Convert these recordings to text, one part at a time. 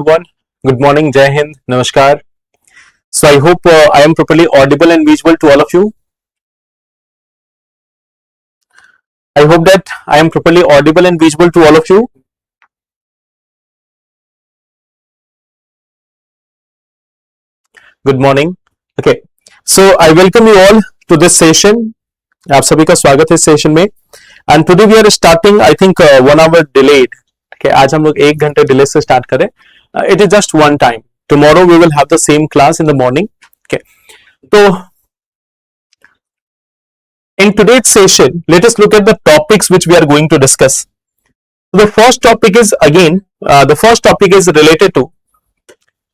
everyone. Good morning, Jai Hind, Namaskar. So I hope I am properly audible and visible to all of you. I hope that I am properly audible and visible to all of you. Good morning. Okay. So I welcome you all to this session. आप सभी का स्वागत है इस session में. And today we are starting, I think 1 hour delayed. Okay. आज हम लोग 1 घंटे डिले से स्टार्ट करें. It is just one time. Tomorrow we will have the same class in the morning. Okay. So in today's session, let us look at the topics which we are going to discuss. The first topic is related to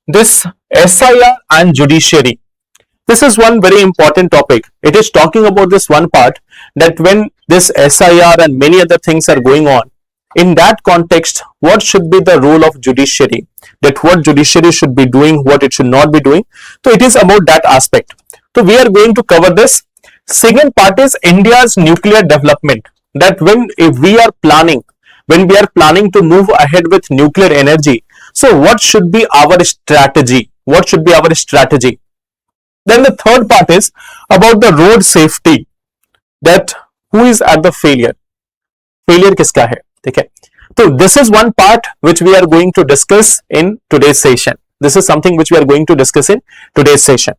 this SIR and judiciary. This is one very important topic. It is talking about this one part that when this SIR and many other things are going on, in that context, what should be the role of judiciary? That what judiciary should be doing, what it should not be doing. So it is about that aspect. So we are going to cover this. Second part is India's nuclear development. That when we are planning to move ahead with nuclear energy, so what should be our strategy? What should be our strategy? Then the third part is about the road safety. That who is at the failure? Failure किसका है? ठीक है. So this is one part which we are going to discuss in today's session. This is something which we are going to discuss in today's session.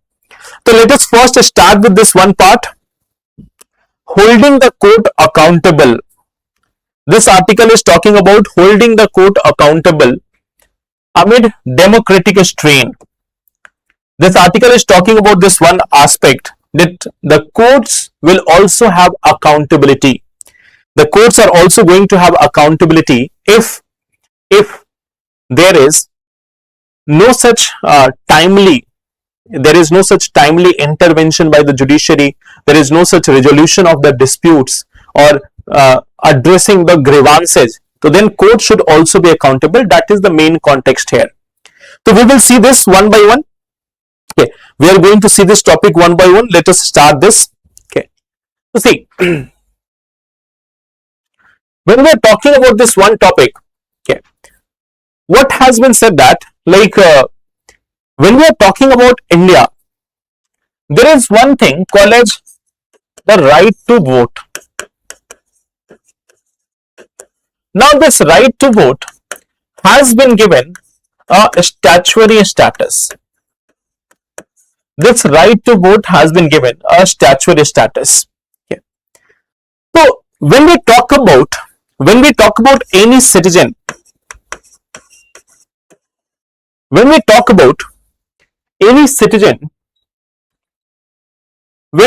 So let us first start with this one part. Holding the court accountable. This article is talking about holding the court accountable amid democratic strain. This article is talking about this one aspect that the courts will also have accountability. The courts are also going to have accountability if there is no such timely intervention by the judiciary, there is no such resolution of the disputes or addressing the grievances. So then court should also be accountable. That is the main context here. So we will see this one by one. Okay, we are going to see this topic one by one. Let us start this. Okay, so see. When we are talking about this one topic, okay, what has been said that when we are talking about India, there is one thing called as the right to vote. Now this right to vote has been given a statutory status. This right to vote has been given a statutory status. Okay. So when we talk about any citizen, we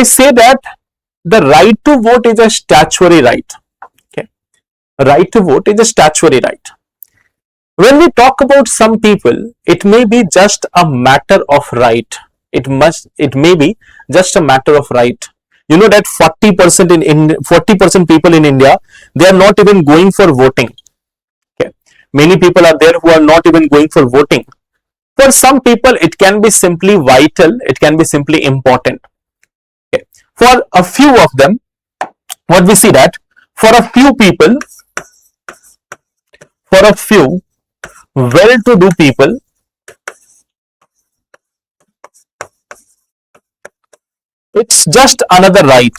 say that the right to vote is a statutory right. Okay, right to vote is a statutory right. When we talk about some people, it may be just a matter of right. It may be just a matter of right. You know that 40% people in India, they are not even going for voting. Okay. Many people are there who are not even going for voting. For some people, it can be simply vital. It can be simply important. Okay. For a few of them, what we see that for a few people, for a few well-to-do people, it's just another right.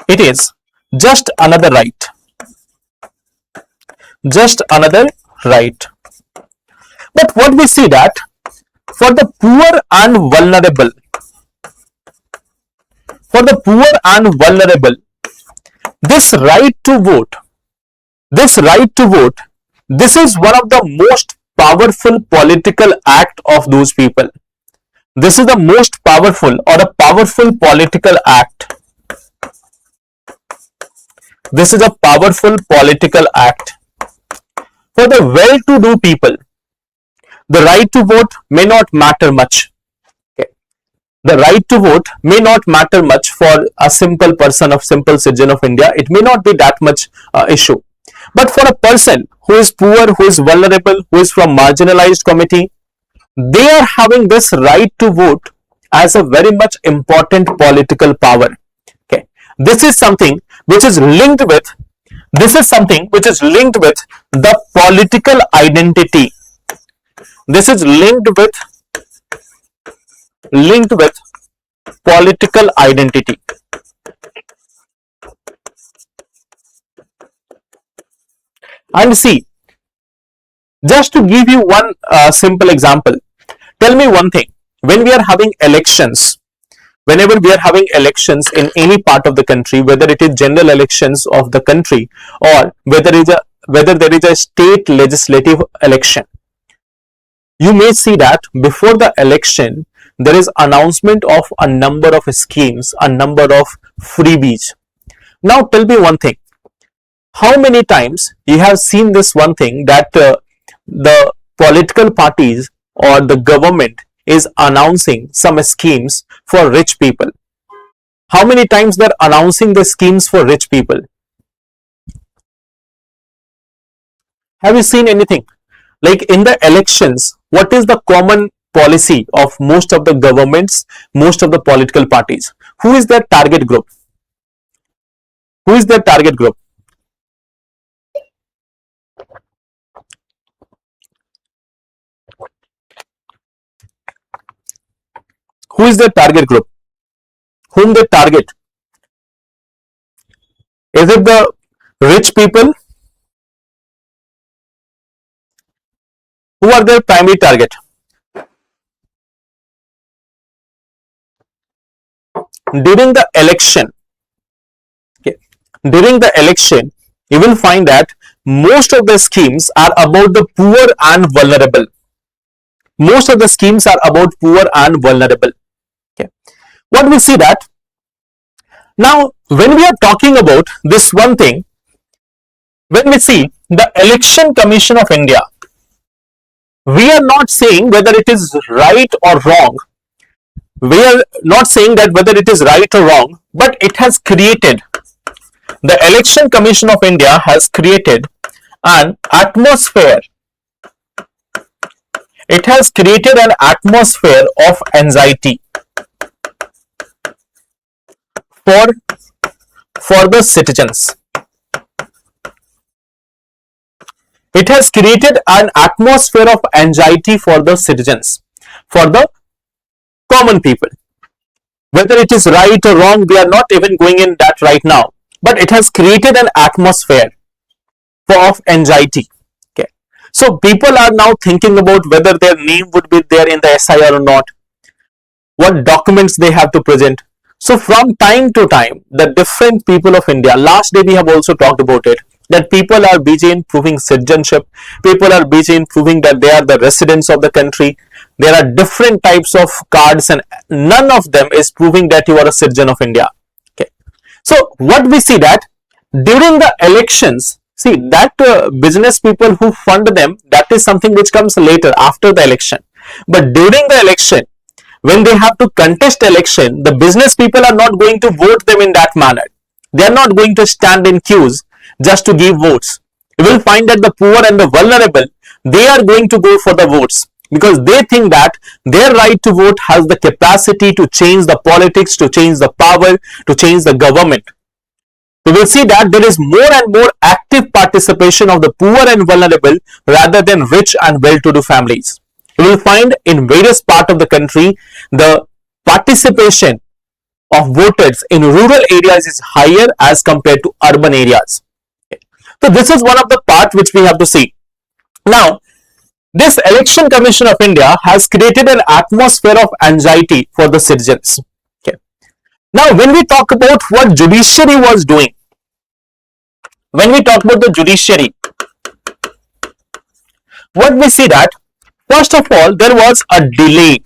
It is just another right. Just another right. But what we see that for the poor and vulnerable, this right to vote, this is one of the most powerful political act of those people. This is the most powerful or a powerful political act. This is a powerful political act. For the well-to-do people, the right to vote may not matter much. Okay. The right to vote may not matter much for a simple person, a simple citizen of India. It may not be that much issue. But for a person who is poor, who is vulnerable, who is from marginalized community, they are having this right to vote as a very much important political power. Okay, this is something which is linked with This is something which is linked with the political identity. This is linked with political identity. And see, just to give you one simple example, tell me one thing. When we are having elections, whenever we are having elections in any part of the country, whether it is general elections of the country or whether there is a state legislative election, you may see that before the election there is announcement of a number of schemes, a number of freebies. Now tell me one thing, how many times you have seen this one thing, that the political parties or the government is announcing some schemes for rich people? How many times they're announcing the schemes for rich people? Have you seen anything? Like in the elections, what is the common policy of most of the governments, most of the political parties? Who is their target group? Who is their target group? Who is their target group? Whom they target? Is it the rich people? Who are their primary target? During the election, okay, during the election, you will find that most of the schemes are about the poor and vulnerable. Most of the schemes are about poor and vulnerable. Okay. What we see that now, when we are talking about this one thing, when we see the Election Commission of India, we are not saying whether it is right or wrong. We are not saying that whether it is right or wrong, but it has created, the Election Commission of India has created an atmosphere. It has created an atmosphere of anxiety for the citizens. It has created an atmosphere of anxiety for the citizens, for the common people. Whether it is right or wrong, we are not even going in that right now, but it has created an atmosphere of anxiety. Okay. So people are now thinking about whether their name would be there in the SIR or not, what documents they have to present. So from time to time, the different people of India, last day we have also talked about it, that people are busy in proving citizenship, people are busy in proving that they are the residents of the country. There are different types of cards and none of them is proving that you are a citizen of India. Okay. So what we see that during the elections, see that business people who fund them, that is something which comes later after the election. But during the election, when they have to contest election, the business people are not going to vote them in that manner. They are not going to stand in queues just to give votes. You will find that the poor and the vulnerable, they are going to go for the votes because they think that their right to vote has the capacity to change the politics, to change the power, to change the government. We will see that there is more and more active participation of the poor and vulnerable rather than rich and well-to-do families. You will find in various parts of the country, the participation of voters in rural areas is higher as compared to urban areas. So this is one of the parts which we have to see. Now, this Election Commission of India has created an atmosphere of anxiety for the citizens. Okay. Now, when we talk about what judiciary was doing, when we talk about the judiciary, what we see that, first of all, there was a delay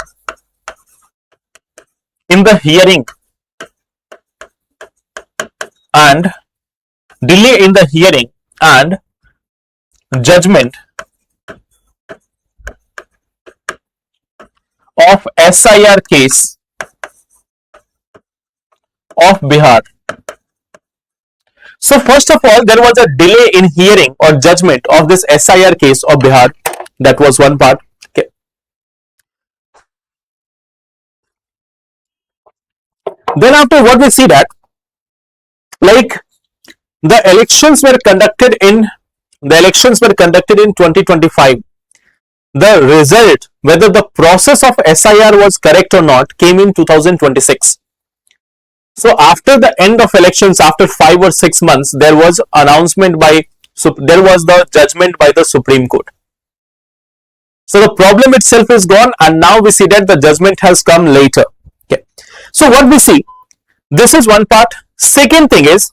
in the hearing and judgment of SIR case of Bihar. So first of all, there was a delay in hearing or judgment of this SIR case of Bihar. That was one part. Okay. Then after, what we see that, like The elections were conducted in 2025. The result, whether the process of SIR was correct or not, came in 2026. So after the end of elections, after 5 or 6 months, there was the judgment by the Supreme Court. So the problem itself is gone, and now we see that the judgment has come later. Okay. So what we see, this is one part. Second thing is,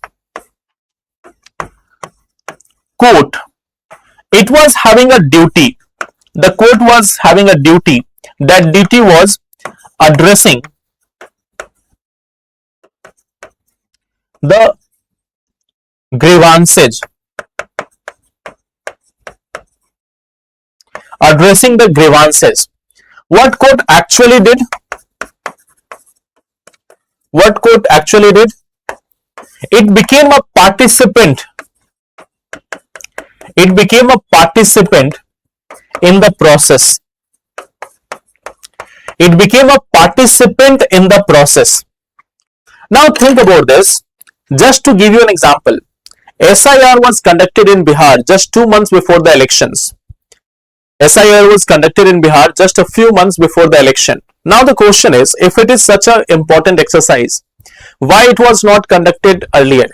court, it was having a duty. The court was having a duty. That duty was addressing the grievances. Addressing the grievances. What court actually did? What court actually did? It became a participant. It became a participant in the process. It became a participant in the process. Now think about this. Just to give you an example, SIR was conducted in Bihar just 2 months before the elections. SIR was conducted in Bihar just a few months before the election. Now the question is, if it is such an important exercise, why it was not conducted earlier?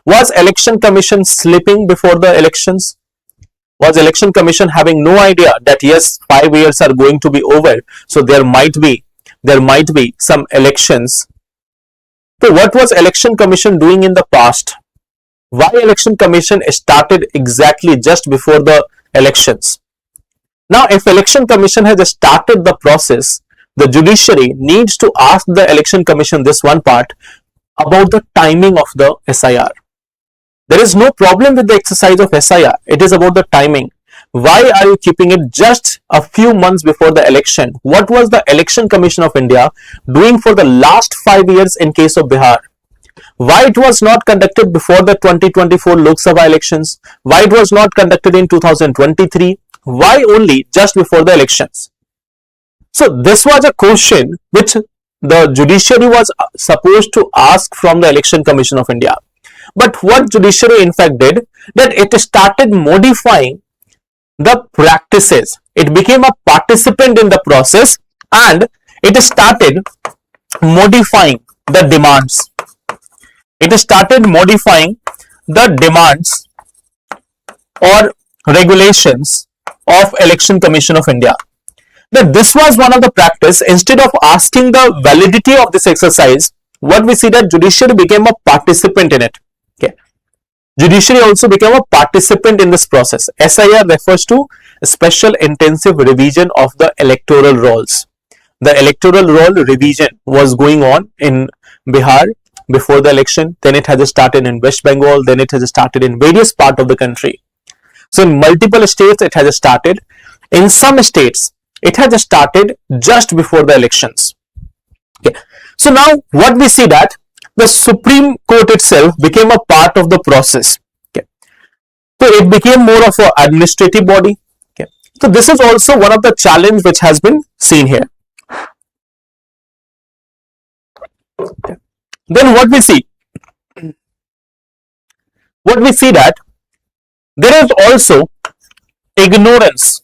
Was Election Commission sleeping before the elections? Was Election Commission having no idea that yes, 5 years are going to be over, so there might be some elections? So what was Election Commission doing in the past? Why Election Commission started exactly just before the elections? Now, if Election Commission has started the process, the judiciary needs to ask the Election Commission this one part about the timing of the SIR. There is no problem with the exercise of SIR. It is about the timing. Why are you keeping it just a few months before the election? What was the Election Commission of India doing for the last 5 years in case of Bihar? Why it was not conducted before the 2024 Lok Sabha elections? Why it was not conducted in 2023? Why only just before the elections? So this was a question which the judiciary was supposed to ask from the Election Commission of India. But what judiciary in fact did, that it started modifying the practices. It became a participant in the process and it started modifying the demands. It started modifying the demands or regulations of Election Commission of India. That this was one of the practice. Instead of asking the validity of this exercise, what we see that judiciary became a participant in it. Okay. Judiciary also became a participant in this process. SIR refers to Special Intensive Revision of the Electoral Rolls. The electoral roll revision was going on in Bihar before the election. Then it has started in West Bengal. Then it has started in various parts of the country. So in multiple states it has started. In some states it has started just before the elections. Okay. So now what we see that the Supreme Court itself became a part of the process. Okay. So it became more of an administrative body. Okay. So this is also one of the challenge which has been seen here. Okay. Then what we see that there is also ignorance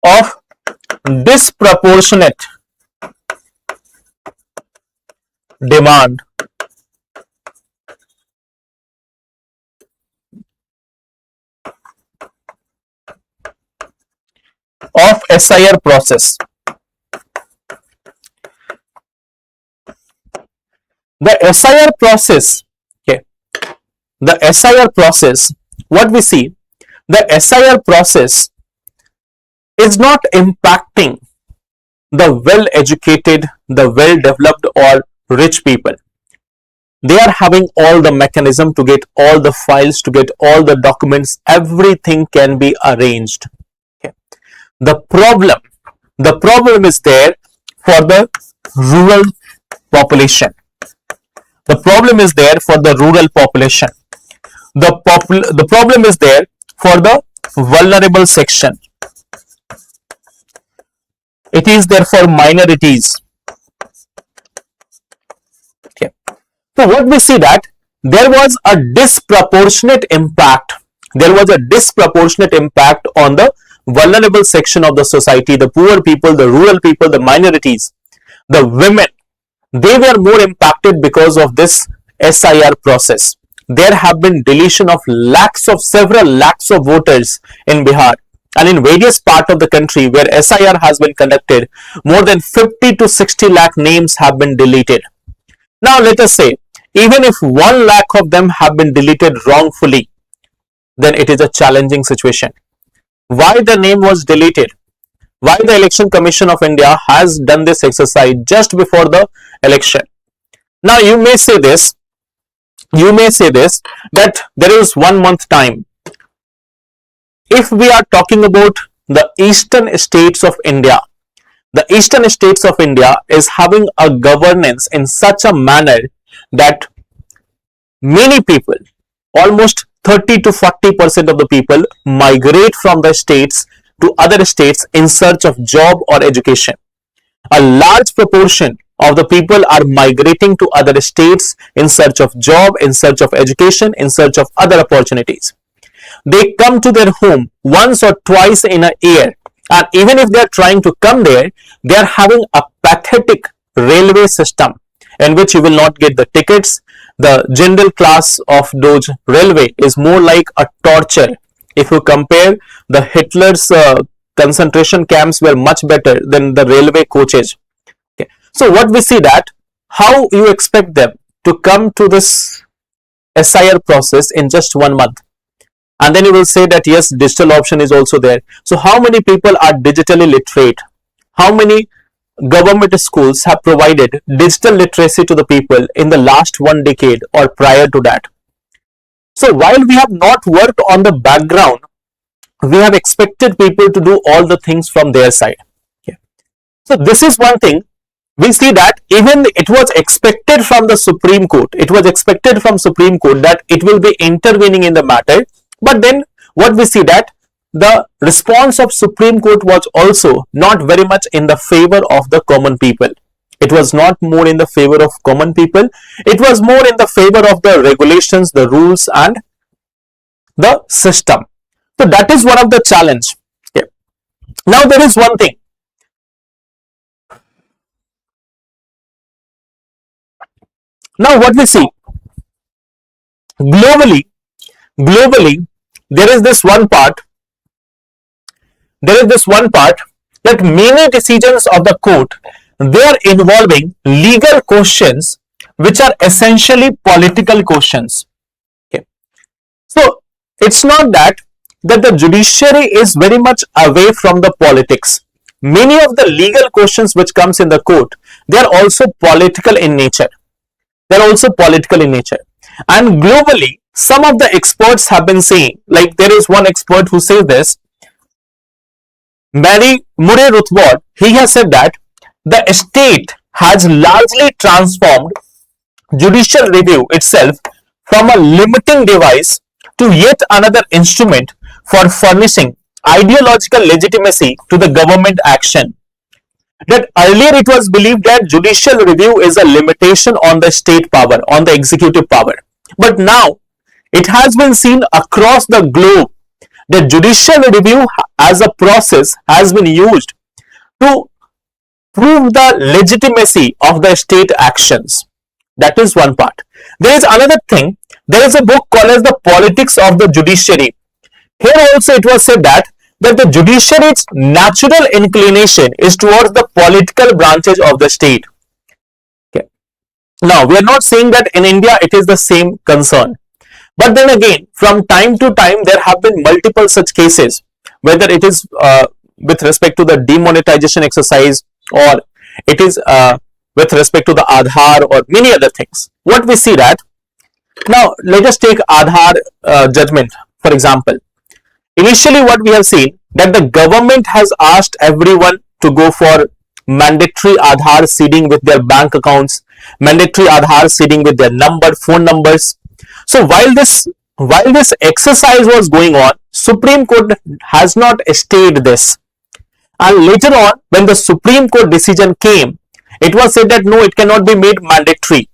of disproportionate demand of SIR process. The SIR process, okay, the SIR process, what we see, the SIR process is not impacting the well-educated, the well-developed or rich people. They are having all the mechanism to get all the files, to get all the documents, everything can be arranged. Okay. The problem is there for the rural population. The problem is there for the rural population. The problem is there for the vulnerable section. It is there for minorities. So what we see that there was a disproportionate impact. There was a disproportionate impact on the vulnerable section of the society, the poor people, the rural people, the minorities, the women. They were more impacted because of this SIR process. There have been deletion of several lakhs of voters in Bihar and in various parts of the country where SIR has been conducted. More than 50 to 60 lakh names have been deleted. Now let us say, even if 1 lakh of them have been deleted wrongfully, then it is a challenging situation. Why the name was deleted? Why the Election Commission of India has done this exercise just before the election? Now you may say this that there is 1 month time. If we are talking about the eastern states of India, the eastern states of India is having a governance in such a manner that many people, almost 30 to 40% of the people, migrate from the states to other states in search of job or education. A large proportion of the people are migrating to other states in search of job, in search of education, in search of other opportunities. They come to their home once or twice in a year, and even if they are trying to come there, they are having a pathetic railway system in which you will not get the tickets. The general class of those railway is more like a torture. If you compare, the Hitler's concentration camps were much better than the railway coaches. Okay. So what we see that, how you expect them to come to this SIR process in just 1 month? And then you will say that yes, digital option is also there. So how many people are digitally literate? How many government schools have provided digital literacy to the people in the last 1 decade or prior to that? So while we have not worked on the background, we have expected people to do all the things from their side. Okay. So this is one thing. We see that even it was expected from the Supreme Court. It was expected from Supreme Court that it will be intervening in the matter. But then what we see that the response of Supreme Court was also not very much in the favor of the common people. It was not more in the favor of common people. It was more in the favor of the regulations, the rules and the system. So that is one of the challenge. Okay. Now there is one thing. Now what we see, globally, there is this one part that many decisions of the court, they are involving legal questions which are essentially political questions. Okay. So it's not that the judiciary is very much away from the politics. Many of the legal questions which comes in the court, they are also political in nature. And globally, some of the experts have been saying, like there is one expert who says this, Murray Rothbard, he has said that the state has largely transformed judicial review itself from a limiting device to yet another instrument for furnishing ideological legitimacy to the government action. That earlier it was believed that judicial review is a limitation on the state power, on the executive power. But now it has been seen across the globe that judicial review as a process has been used to prove the legitimacy of the state actions. That is one part. There is another thing. There is a book called as The Politics of the Judiciary. Here also it was said that the judiciary's natural inclination is towards the political branches of the state. Okay. Now, we are not saying that in India it is the same concern. But then again, from time to time, there have been multiple such cases, whether it is with respect to the demonetization exercise or it is with respect to the Aadhaar or many other things. What we see that, now let us take Aadhaar judgment, for example. Initially, what we have seen that the government has asked everyone to go for mandatory Aadhaar seeding with their bank accounts, mandatory Aadhaar seeding with their phone numbers. So while this exercise was going on, Supreme Court has not stayed this. And later on, when the Supreme Court decision came, it was said that no, it cannot be made mandatory.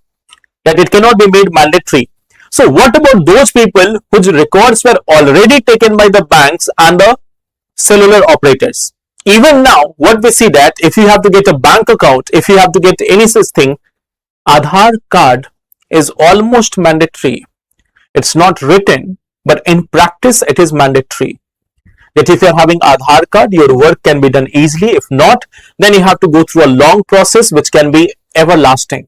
that it cannot be made mandatory. So what about those people whose records were already taken by the banks and the cellular operators? Even now, what we see that if you have to get a bank account, if you have to get any such thing, Aadhaar card is almost mandatory. It's not written, but in practice, it is mandatory. That if you're having Aadhaar card, your work can be done easily. If not, then you have to go through a long process which can be everlasting.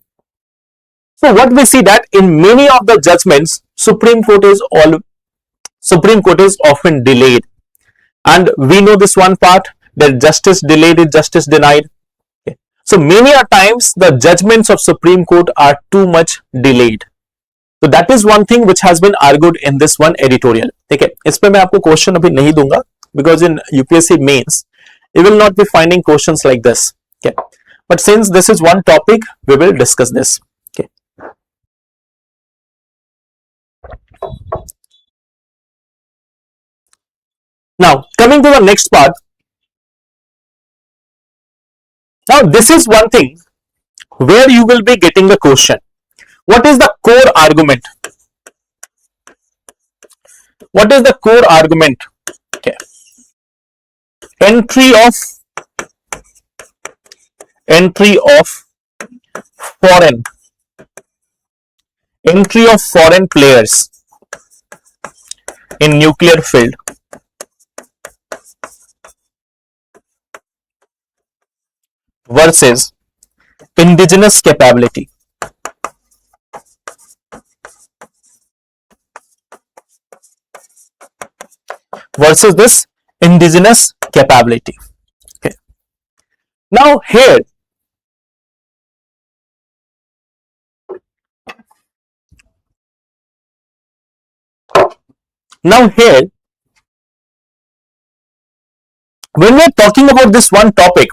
So what we see that in many of the judgments, Supreme Court is often delayed. And we know this one part, that justice delayed is justice denied. Okay. So many a times the judgments of Supreme Court are too much delayed. So that is one thing which has been argued in this one editorial. Okay. इस पे मैं आपको question अभी नहीं दूंगा because in UPSC mains you will not be finding questions like this. Okay. But since this is one topic, we will discuss this. Okay. Now coming to the next part. Now this is one thing where you will be getting the question. What is the core argument? What is the core argument? Okay. Entry of foreign players in nuclear field versus indigenous capability. Versus this indigenous capability. Okay. Now here, when we are talking about this one topic,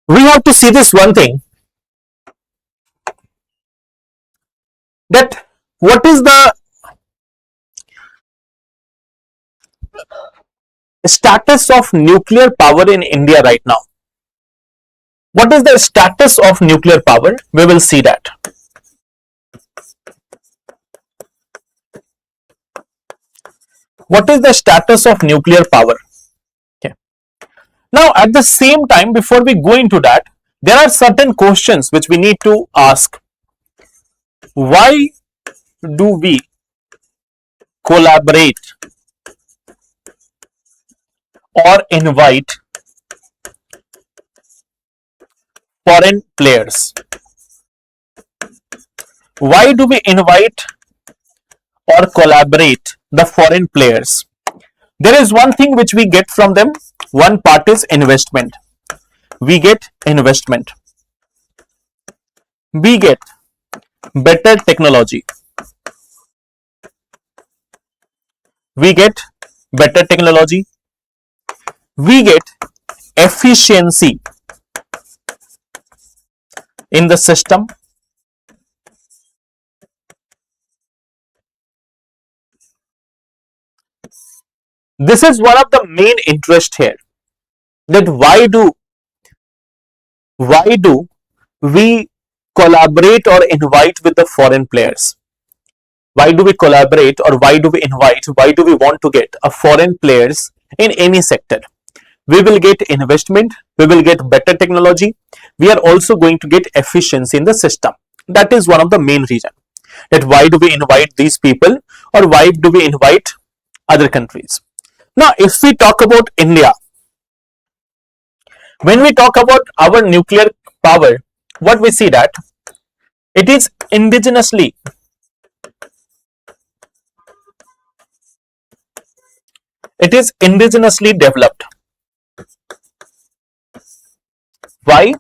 we have to see this one thing, that what is the status of nuclear power in India right now? What is the status of nuclear power? We will see that. What is the status of nuclear power? Okay. Now, at the same time, before we go into that, there are certain questions which we need to ask. Why do we collaborate or invite foreign players? Why do we invite or collaborate the foreign players? There is one thing which we get from them. One part is investment. We get investment. We get better technology. We get better technology. We get efficiency in the system. This is one of the main interest here, that why do we collaborate or invite with the foreign players? Why do we collaborate or why do we invite? Why do we want to get a foreign players in any sector? We will get investment, we will get better technology, we are also going to get efficiency in the system. That is one of the main reason, that why do we invite these people or why do we invite other countries. Now, if we talk about India, when we talk about our nuclear power, what we see that it is indigenously developed. Why?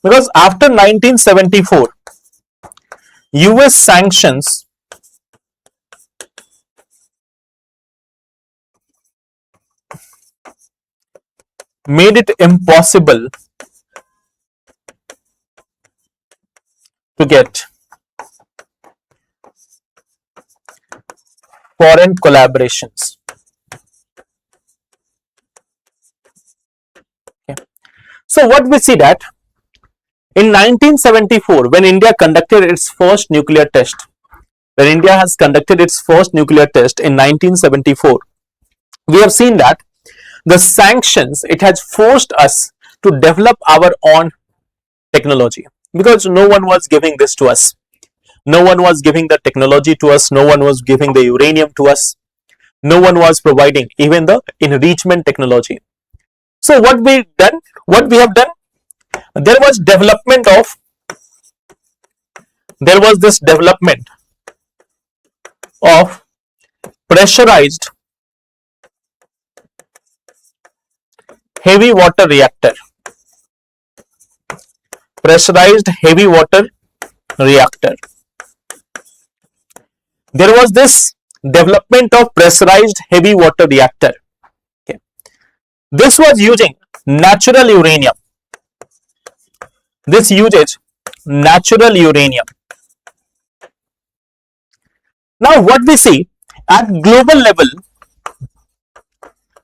Because after 1974, US sanctions made it impossible to get foreign collaborations. Okay. So what we see that In 1974, when India conducted its first nuclear test, when India has conducted its first nuclear test in 1974, we have seen that the sanctions, it has forced us to develop our own technology, because no one was giving this to us. No one was giving the technology to us. No one was giving the uranium to us. No one was providing even the enrichment technology. So what we have done, there was this development of pressurized heavy water reactor. Pressurized heavy water reactor. There was this development of pressurized heavy water reactor. Okay. This was using natural uranium. This uses natural uranium. Now what we see at global level,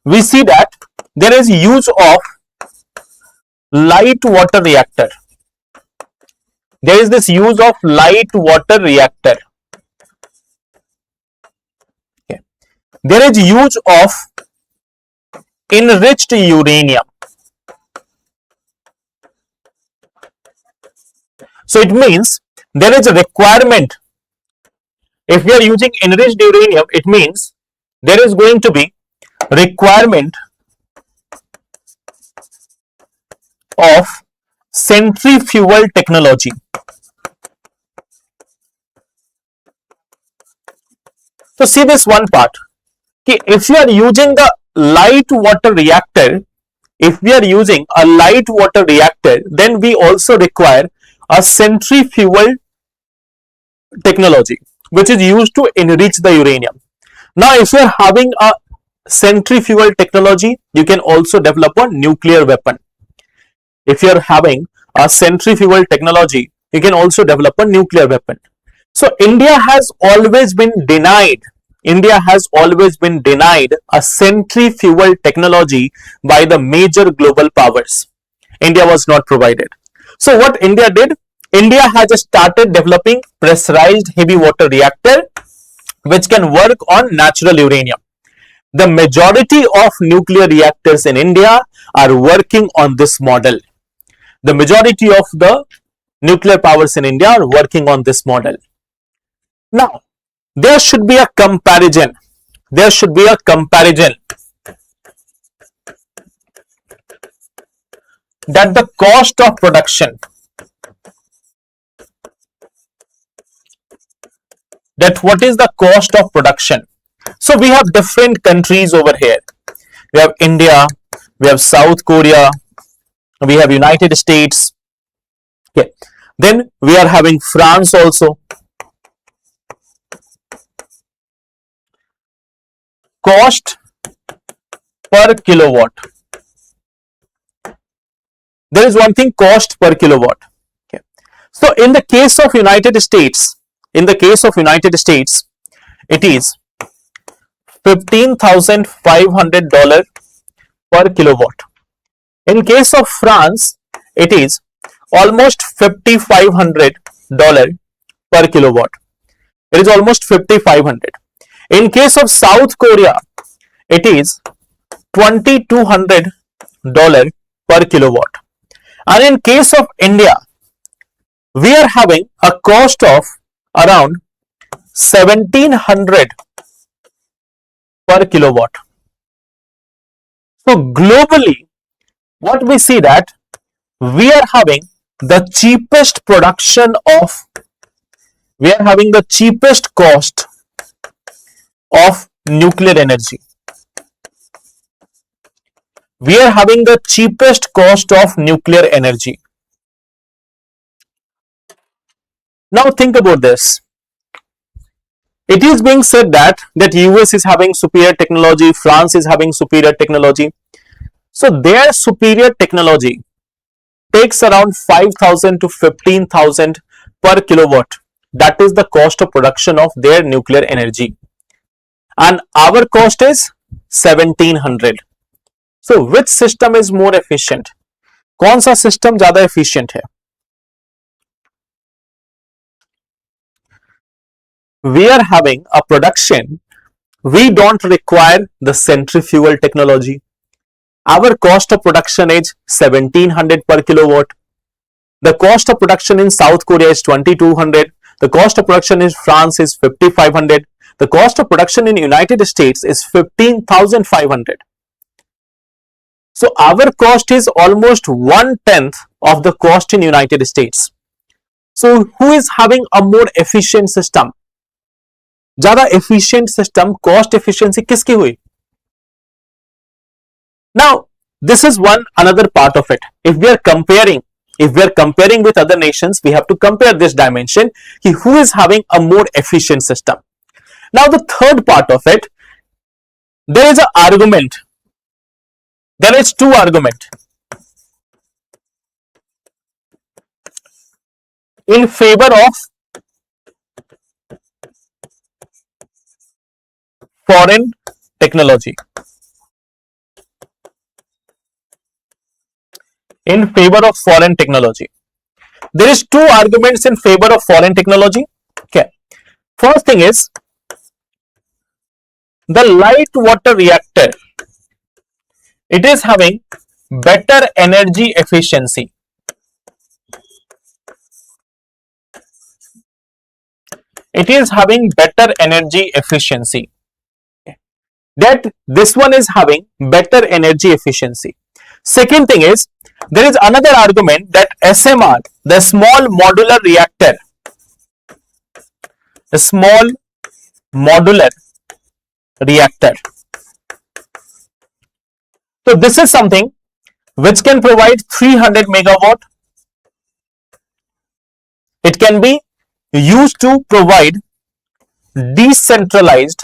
we see that there is use of light water reactor. There is this use of light water reactor. Okay. There is use of enriched uranium. So it means there is a requirement. If we are using enriched uranium, it means there is going to be requirement of centrifugal technology. So see this one part. If you are using the light water reactor, if we are using a light water reactor, then we also require a centrifugal technology, which is used to enrich the uranium. Now, if you are having a centrifugal technology, you can also develop a nuclear weapon. If you are having a centrifugal technology, you can also develop a nuclear weapon. So India has always been denied a centrifugal technology by the major global powers. India was not provided. So what India did? India has started developing pressurized heavy water reactor which can work on natural uranium. The majority of nuclear reactors in India are working on this model. The majority of the nuclear powers in India are working on this model. Now, there should be a comparison. There should be a comparison that the cost of production, that what is the cost of production. So we have different countries over here. We have India, we have South Korea, we have United States. Okay. Then we are having France also. Cost per kilowatt. There is one thing, cost per kilowatt. Okay. So in the case of United States, it is $15,500 per kilowatt. In case of France, it is almost $5,500 per kilowatt. It is almost 5,500. In case of South Korea, it is $2,200 per kilowatt. And in case of India, we are having a cost of around 1,700 per kilowatt. So globally, what we see that we are having the cheapest production of, we are having the cheapest cost of nuclear energy. We are having the cheapest cost of nuclear energy. Now think about this. It is being said that US is having superior technology, France is having superior technology. So their superior technology takes around 5,000 to 15,000 per kilowatt. That is the cost of production of their nuclear energy. And our cost is 1,700. So which system is more efficient? कौन सा system ज़्यादा efficient है? we are having a production, we don't require the centrifugal technology. Our cost of production is 1700 per kilowatt. The cost of production in South Korea is 2200. The cost of production in France is 5500. The cost of production in United States is 15,500. So our cost is almost 1/10 of the cost in United States. So who is having a more efficient system? ज्यादा efficient system, cost efficiency किसकी हुई? Now this is one another part of it. If we are comparing with other nations, we have to compare this dimension. Who is having a more efficient system? Now the third part of it, there is an argument. There is two arguments in favor of foreign technology. In favor of foreign technology. There is two arguments in favor of foreign technology. Okay. First thing is the light water reactor. It is having better energy efficiency. It is having better energy efficiency. That this one is having better energy efficiency. Second thing is, there is another argument that SMR, the small modular reactor, the small modular reactor. So this is something which can provide 300 megawatt. It can be used to provide decentralized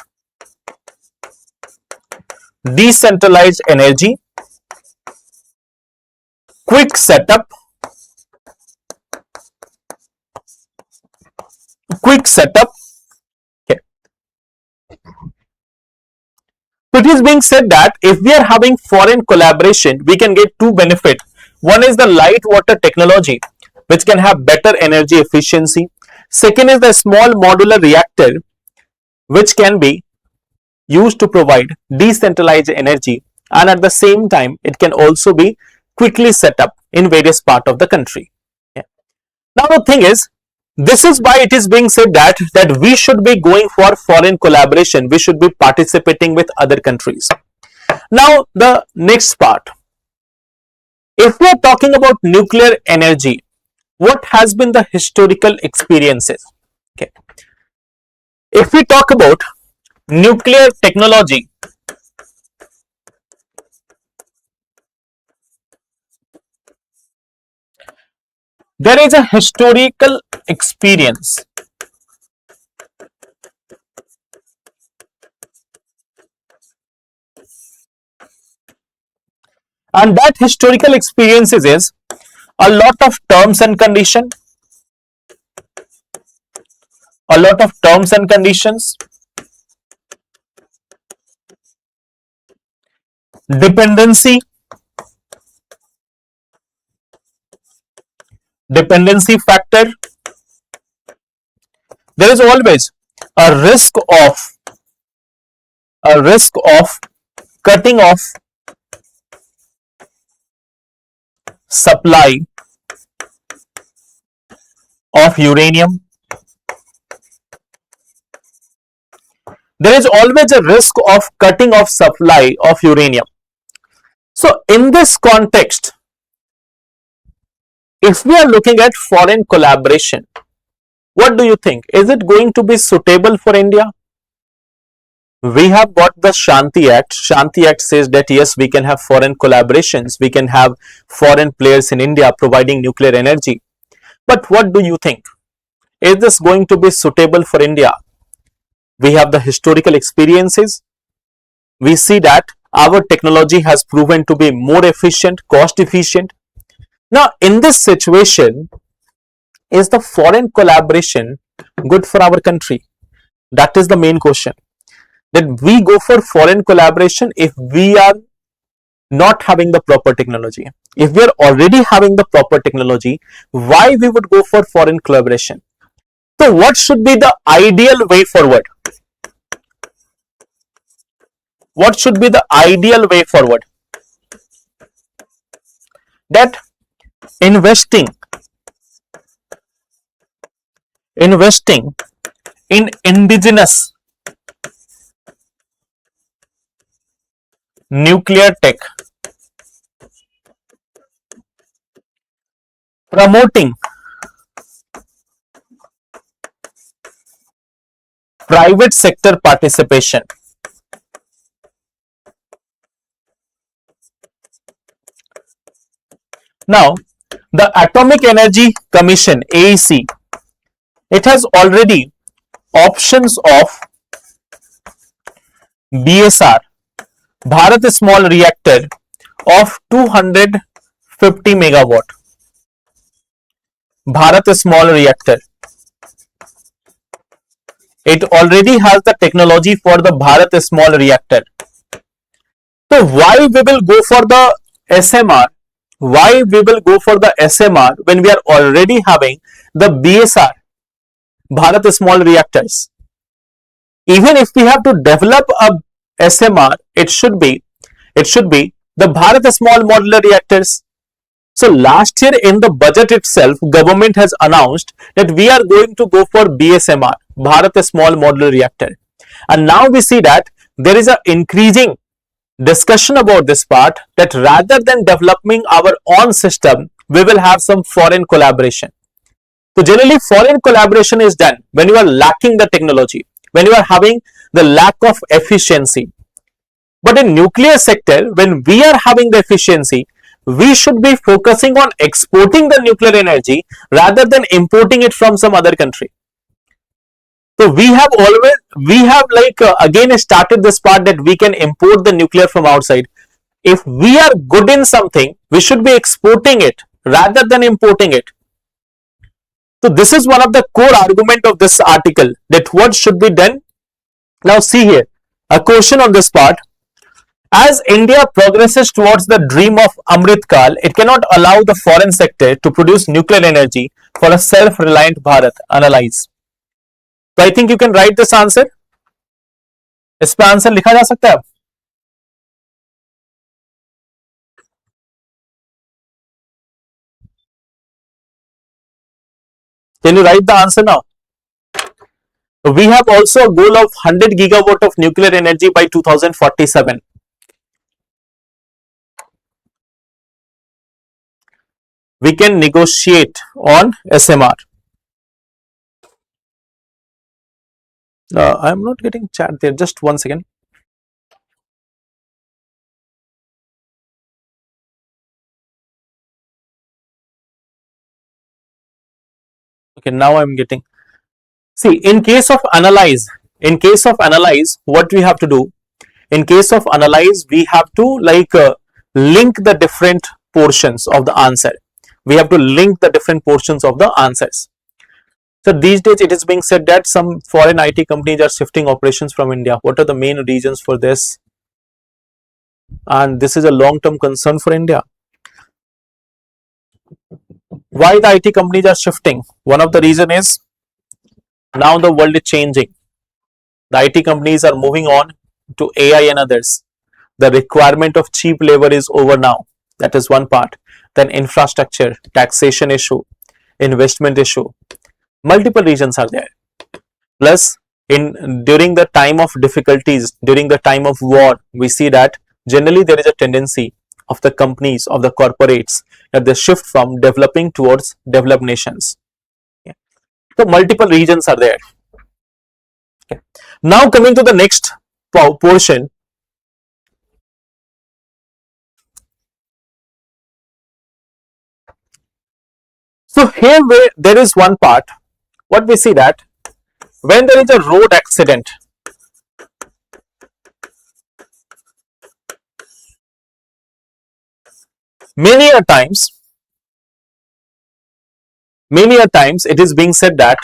energy, quick setup, okay. So it is being said that if we are having foreign collaboration, we can get two benefits. One is the light water technology, which can have better energy efficiency. Second is the small modular reactor, which can be used to provide decentralized energy, and at the same time it can also be quickly set up in various parts of the country. Yeah. Now the thing is, this is why it is being said that we should be going for foreign collaboration, we should be participating with other countries. Now the next part, if we are talking about nuclear energy, what has been the historical experiences? Okay. If we talk about nuclear technology, there is a historical experience. And that historical experiences is a lot of terms and conditions, dependency factor. There is always a risk of cutting off supply of uranium. There is always a risk of cutting off supply of uranium. So in this context, if we are looking at foreign collaboration, what do you think? Is it going to be suitable for India? We have got the Shanti Act. Shanti Act says that yes, we can have foreign collaborations, we can have foreign players in India providing nuclear energy. But what do you think? Is this going to be suitable for India? We have the historical experiences. We see that our technology has proven to be more efficient, cost efficient. Now, in this situation, is the foreign collaboration good for our country? That is the main question. That we go for foreign collaboration if we are not having the proper technology. If we are already having the proper technology, why we would go for foreign collaboration? So what should be the ideal way forward? What should be the ideal way forward? That investing in indigenous nuclear tech, promoting private sector participation. Now, the Atomic Energy Commission AEC, it has already options of BSR, Bharat Small Reactor of 250 megawatt. Bharat Small Reactor. It already has the technology for the Bharat Small Reactor. So why we will go for the SMR? Why we will go for the SMR when we are already having the BSR, Bharat Small Reactors? Even if we have to develop a SMR, it should be the Bharat Small Modular Reactors. So last year in the budget itself, government has announced that we are going to go for BSMR, Bharat Small Modular Reactor. And now we see that there is an increasing discussion about this part, that rather than developing our own system, we will have some foreign collaboration. So generally foreign collaboration is done when you are lacking the technology, when you are having the lack of efficiency. But in nuclear sector, when we are having the efficiency, we should be focusing on exporting the nuclear energy rather than importing it from some other country. So we have again started this part that we can import the nuclear from outside. If we are good in something, we should be exporting it rather than importing it. So this is one of the core argument of this article, that what should be done. Now see here, a question on this part. As India progresses towards the dream of Amrit Kal, it cannot allow the foreign sector to produce nuclear energy for a self-reliant Bharat. Analyze. So I think you can write this answer. इस पे answer लिखा जा सकता है. Can you write the answer now? We have also a goal of 100 gigawatt of nuclear energy by 2047. We can negotiate on SMR. I am not getting chat there. Just 1 second. Okay, now I am getting. See, in case of analyze, what we have to do? In case of analyze, we have to link the different portions of the answer. We have to link the different portions of the answers. So these days it is being said that some foreign IT companies are shifting operations from India. What are the main reasons for this? And this is a long-term concern for India. Why the IT companies are shifting? One of the reason is now the world is changing. The IT companies are moving on to AI and others. The requirement of cheap labor is over now. That is one part. Then infrastructure, taxation issue, investment issue. Multiple reasons are there. Plus, during the time of difficulties, during the time of war, we see that generally there is a tendency of the companies, of the corporates, that they shift from developing towards developed nations. Okay. So multiple reasons are there. Okay. Now coming to the next portion. So here there is one part. What we see that when there is a road accident, many a times it is being said that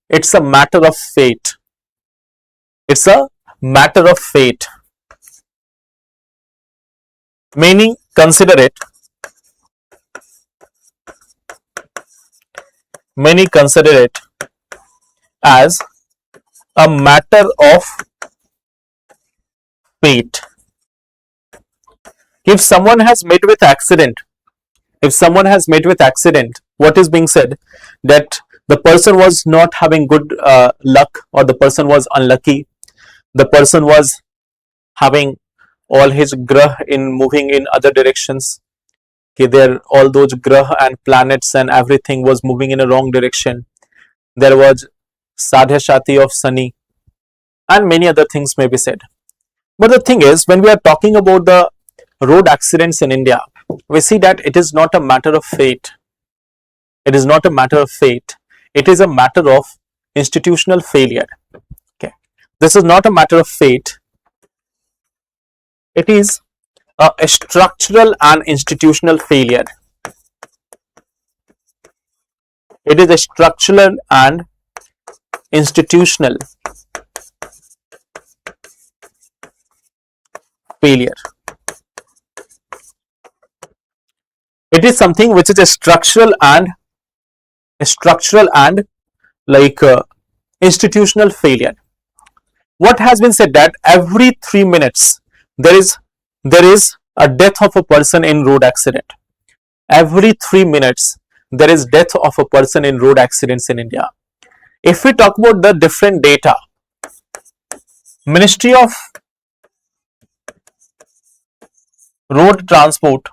it's a matter of fate. It's a matter of fate. Many consider it as a matter of fate. If someone has met with accident, what is being said, that the person was not having good luck, or the person was unlucky, the person was having all his grah in moving in other directions. Okay, there all those grah and planets and everything was moving in a wrong direction. There was sadhya shati of Sunny, and many other things may be said. But the thing is, when we are talking about the road accidents in India, we see that it is not a matter of fate. It is not a matter of fate. It is a matter of institutional failure. Okay, this is not a matter of fate. It is a structural and institutional failure. It is a structural and institutional failure. It is something which is a structural and like institutional failure. What has been said, that every 3 minutes there is a death of a person in road accident. Every 3 minutes there is death of a person in road accidents in India. If we talk about the different data, Ministry of Road Transport,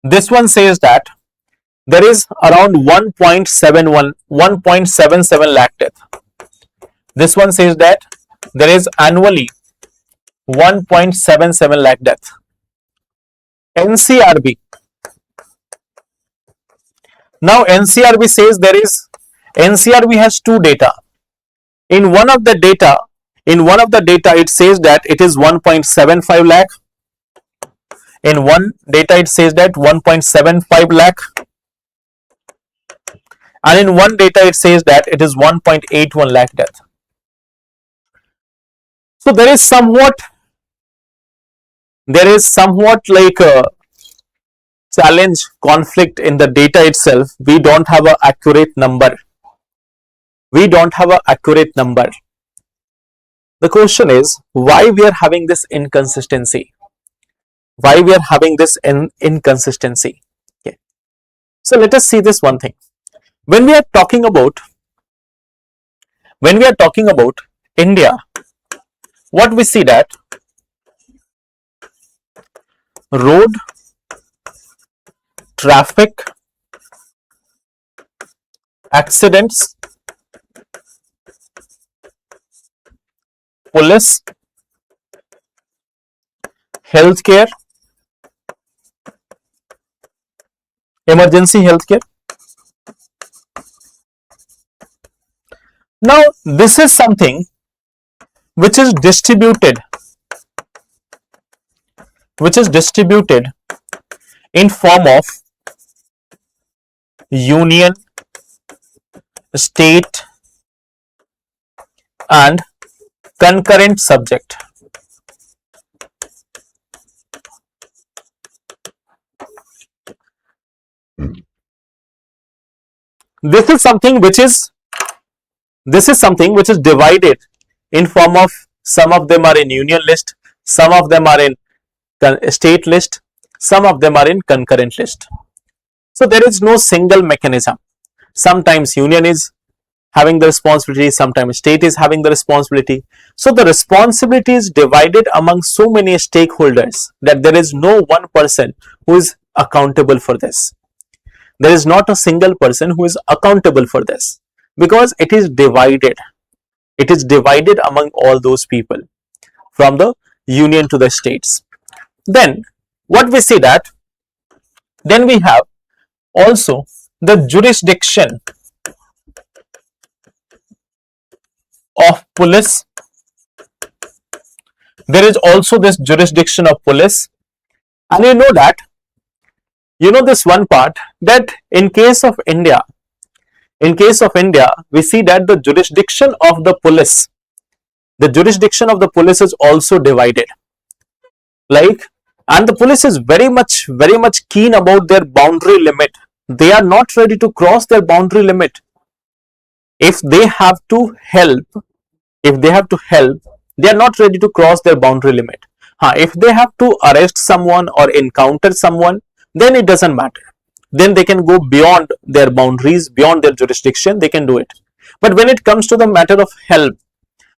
this one says that there is around 1.77 lakh death. This one says that there is annually 1.77 lakh death. NCRB. Now NCRB says NCRB has two data. In one of the data it says that it is 1.75 lakh. In one data it says that 1.75 lakh. And in one data it says that it is 1.81 lakh death. So there is somewhat like a challenge, conflict in the data itself. We don't have an accurate number. The question is, why we are having this inconsistency? Okay. So let us see this one thing. When we are talking about India, what we see, that road traffic accidents, police, healthcare, emergency healthcare. Now this is something which is distributed in form of union, state and concurrent subject. This is something which is divided in form of, some of them are in union list, some of them are in state list, some of them are in concurrent list. So there is no single mechanism. Sometimes union is having the responsibility, sometimes state is having the responsibility. So the responsibility is divided among so many stakeholders that there is no one person who is accountable for this. There is not a single person who is accountable for this, because it is divided. It is divided among all those people, from the union to the states. Then what we see, that then we have also the jurisdiction of police. There is also this jurisdiction of police, and you know that, this one part, that in case of India, we see that the jurisdiction of the police is also divided. Like, and the police is very much keen about their boundary limit. they are not ready to cross their boundary limit. If they have to help, they are not ready to cross their boundary limit. If they have to arrest someone or encounter someone, then it doesn't matter. Then they can go beyond their boundaries, beyond their jurisdiction, they can do it. But when it comes to the matter of help,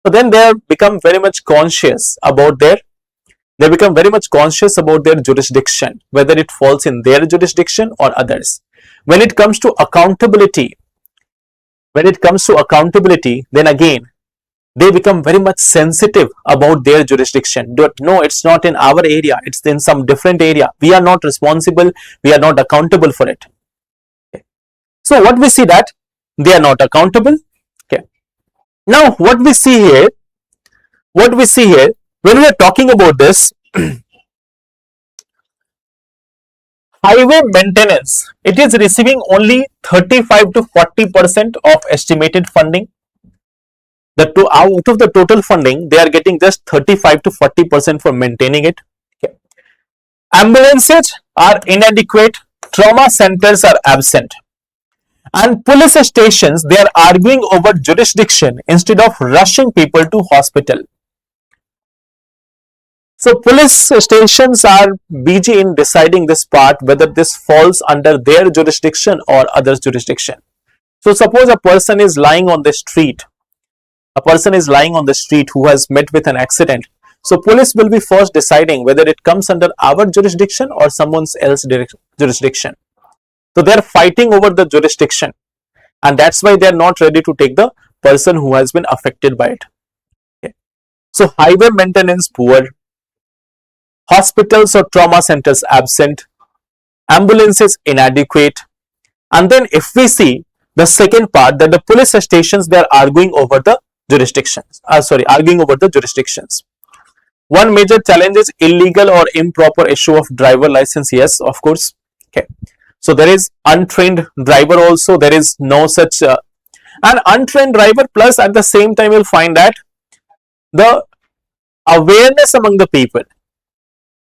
so then they become very much conscious about their jurisdiction, whether it falls in their jurisdiction or others. When it comes to accountability, then again they become very much sensitive about their jurisdiction. No, it's not in our area, it's in some different area. We are not responsible, we are not accountable for it. Okay. So what we see that they are not accountable. Okay. Now what we see here, when we are talking about this, highway maintenance, it is receiving only 35 to 40% of estimated funding. Out of the total funding, they are getting just 35 to 40% for maintaining it. Okay. Ambulances are inadequate, trauma centers are absent, and police stations, they are arguing over jurisdiction instead of rushing people to hospital. So police stations are busy in deciding this part, whether this falls under their jurisdiction or others' jurisdiction. So suppose a person is lying on the street, who has met with an accident. So police will be first deciding whether it comes under our jurisdiction or someone else's jurisdiction. So they are fighting over the jurisdiction, and that's why they are not ready to take the person who has been affected by it. Okay. So highway maintenance poor, hospitals or trauma centers absent, ambulances inadequate, and then if we see the second part, that the police stations, they are arguing over the jurisdictions. One major challenge is illegal or improper issue of driver license. Yes, of course. Okay. So there is untrained driver also. There is no such an untrained driver. Plus, at the same time, you'll find that the awareness among the people,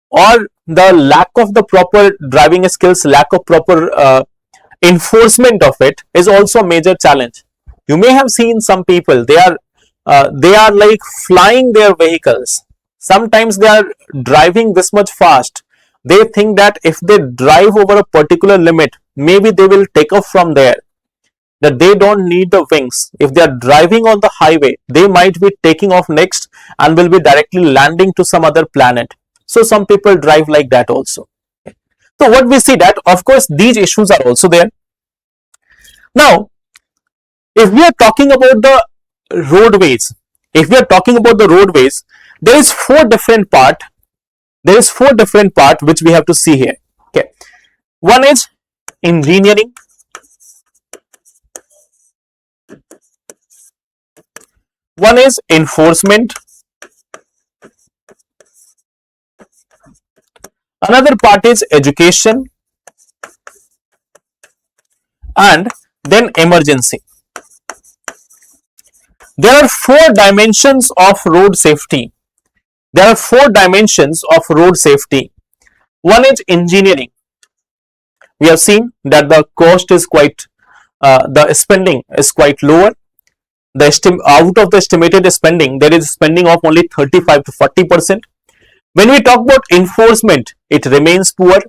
or the lack of the proper driving skills, lack of proper enforcement of it, is also a major challenge. You may have seen some people, they are like flying their vehicles. Sometimes they are driving this much fast. They think that if they drive over a particular limit, maybe they will take off from there, that they don't need the wings. If they are driving on the highway, they might be taking off next and will be directly landing to some other planet. So some people drive like that also. So what we see that, of course, these issues are also there. Now, if we are talking about the roadways, there is four different part which we have to see here. Okay. One is engineering, one is enforcement, another part is education, and then emergency. There are four dimensions of road safety. One is engineering. We have seen that the cost is quite, the spending is quite lower. Out of the estimated spending, there is spending of only 35 to 40%. When we talk about enforcement, it remains poor.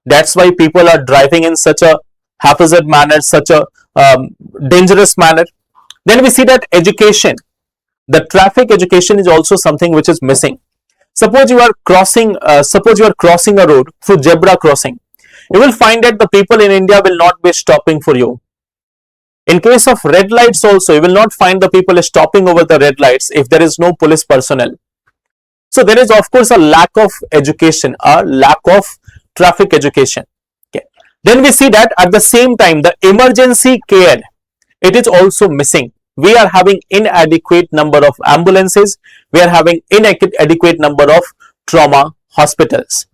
That's why people are driving in such a haphazard manner, such a dangerous manner. Then we see that education, the traffic education is also something which is missing. Suppose you are crossing a road through zebra crossing. You will find that the people in India will not be stopping for you. In case of red lights also, you will not find the people stopping over the red lights if there is no police personnel. So there is of course a lack of education, a lack of traffic education. Okay. Then we see that at the same time, the emergency care, it is also missing. We are having inadequate number of ambulances. We are having inadequate number of trauma hospitals.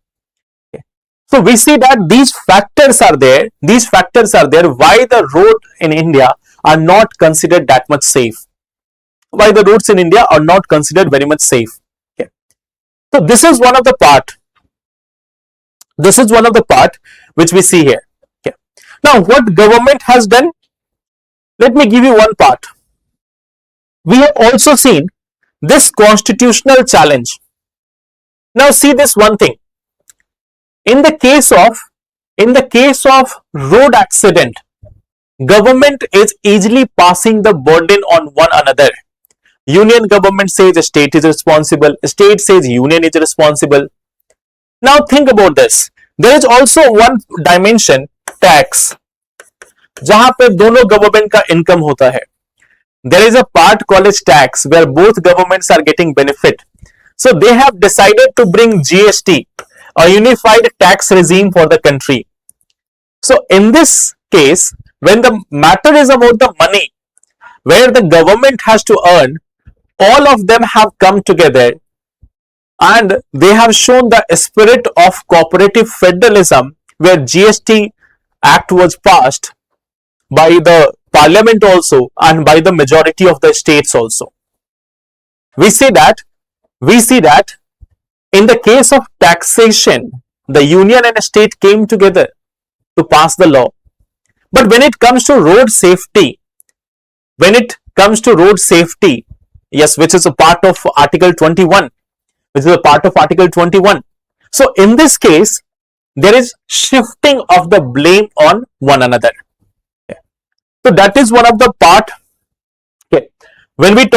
Okay. So we see that these factors are there. Why the road in India are not considered that much safe. Why the roads in India are not considered very much safe. Okay. So this is one of the part which we see here. Okay. Now, what government has done? Let me give you one part. We have also seen this constitutional challenge. Now, see this one thing. In the case of road accident, government is easily passing the burden on one another. Union government says the state is responsible, state says union is responsible. Now think about this. There is also one dimension, tax, जहां पे दोनों government का income होता है. There is a part called as tax where both governments are getting benefit. So they have decided to bring GST, a unified tax regime for the country. So in this case, when the matter is about the money, where the government has to earn, all of them have come together and they have shown the spirit of cooperative federalism, where GST Act was passed by the parliament also and by the majority of the states also. We see that in the case of taxation, the union and state came together to pass the law. But when it comes to road safety, yes, which is a part of Article 21, So in this case, there is shifting of the blame on one another. Okay. So that is one of the part. Okay. When we are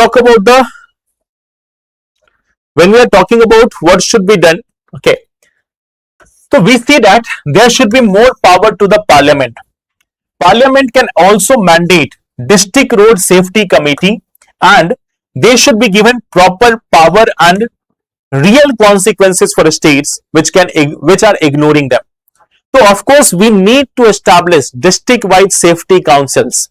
talking about what should be done, okay. So we see that there should be more power to the parliament. Parliament can also mandate district road safety committee, and they should be given proper power and real consequences for states which are ignoring them. So of course we need to establish district-wide safety councils.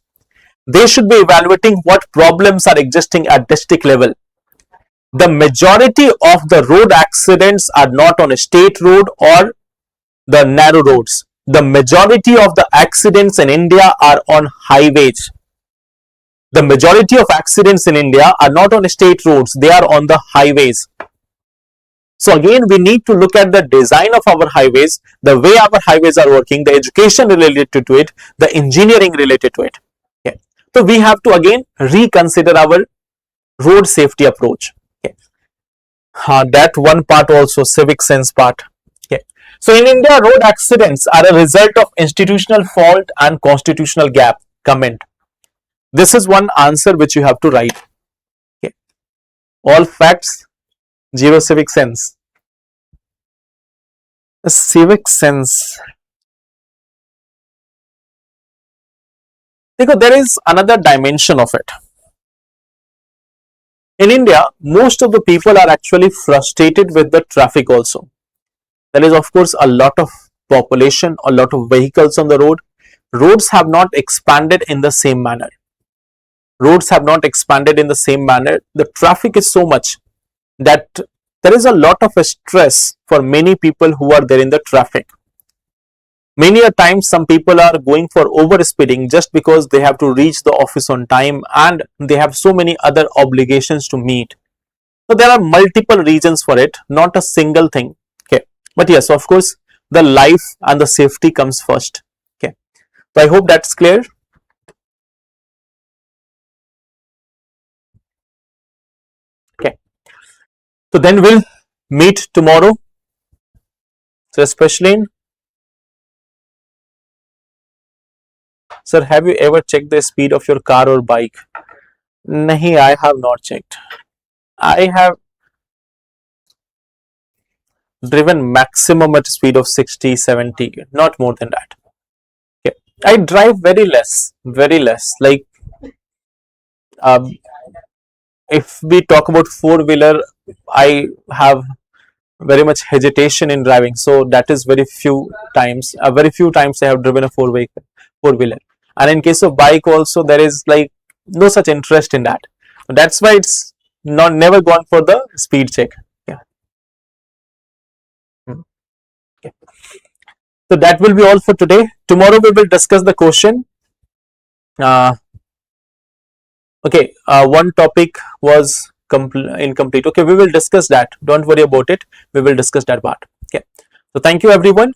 They should be evaluating what problems are existing at district level. The majority of the road accidents are not on a state road or the narrow roads. The majority of the accidents in India are on highways. The majority of accidents in India are not on state roads, they are on the highways. So again, we need to look at the design of our highways, the way our highways are working, the education related to it, the engineering related to it. Okay. So we have to again reconsider our road safety approach. Okay. That one part also, civic sense part. Okay. So in India, road accidents are a result of institutional fault and constitutional gap. Comment. This is one answer which you have to write. Okay. All facts, zero civic sense. Civic sense. Because there is another dimension of it. In India, most of the people are actually frustrated with the traffic also. There is of course a lot of population, a lot of vehicles on the road. Roads have not expanded in the same manner. The traffic is so much that there is a lot of stress for many people who are there in the traffic. Many a times some people are going for over speeding just because they have to reach the office on time and they have so many other obligations to meet. So there are multiple reasons for it, not a single thing. Okay. But yes, of course, the life and the safety comes first. Okay. So I hope that's clear. Okay. So then we'll meet tomorrow. So especially sir, have you ever checked the speed of your car or bike? Nahi, I have not checked. I have driven maximum at speed of 60, 70, not more than that. Okay. I drive very less. Like if we talk about four-wheeler, I have very much hesitation in driving. So that is very few times I have driven a four-wheeler. And in case of bike also, there is like no such interest in that. That's why it's never gone for the speed check. Yeah. Okay. So that will be all for today. Tomorrow we will discuss the question. Okay, one topic was incomplete. Okay, we will discuss that. Don't worry about it. We will discuss that part. Okay. So thank you everyone.